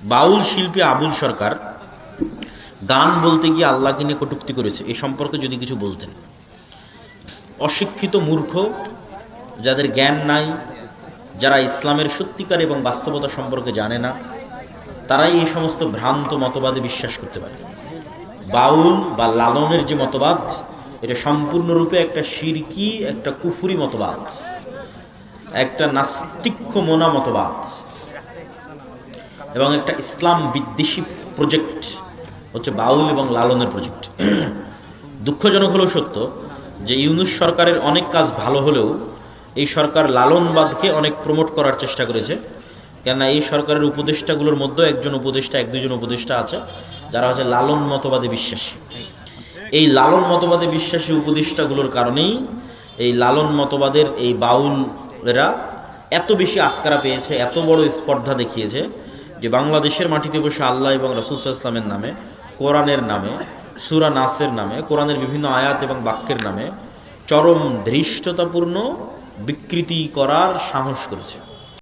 বাউল শিল্পী আবুল সরকার গান বলতে গিয়ে আল্লাহকে নিয়ে কটূক্তি করেছে। এই সম্পর্কে যদি কিছু বলতেন। অশিক্ষিত মূর্খ, যাদের জ্ঞান নাই, যারা ইসলামের সত্যিকার এবং বাস্তবতা সম্পর্কে জানে না, তারাই এই সমস্ত ভ্রান্ত মতবাদে বিশ্বাস করতে পারে। বাউল বা লালনের যে মতবাদ, এটা সম্পূর্ণরূপে একটা শিরকি, একটা কুফুরি মতবাদ, একটা নাস্তিক্য মোনা মতবাদ এবং একটা ইসলাম বিদ্বেষী প্রজেক্ট হচ্ছে বাউল এবং লালনের প্রজেক্ট। দুঃখজনক হলেও সত্য যে ইউনূস সরকারের অনেক কাজ ভালো হলেও এই সরকার লালনবাদকে অনেক প্রমোট করার চেষ্টা করেছে। কেননা এই সরকারের উপদেষ্টাগুলোর মধ্যে এক দুইজন উপদেষ্টা আছে যারা হচ্ছে লালন মতবাদে বিশ্বাসী। এই লালন মতবাদে বিশ্বাসী উপদেষ্টাগুলোর কারণেই এই লালন মতবাদের এই বাউলরা এত বেশি আস্কারা পেয়েছে, এত বড় স্পর্ধা দেখিয়েছে যে বাংলাদেশের মাটিতে বসে আল্লাহ এবং রাসূল সাল্লাল্লাহু আলাইহি ওয়াসাল্লামের নামে, কোরআনের নামে, সূরা নাসের নামে, কোরআনের বিভিন্ন আয়াত এবং বাক্যের নামে চরম ধৃষ্টতাপূর্ণ বিকৃতি করার সাহস করেছে।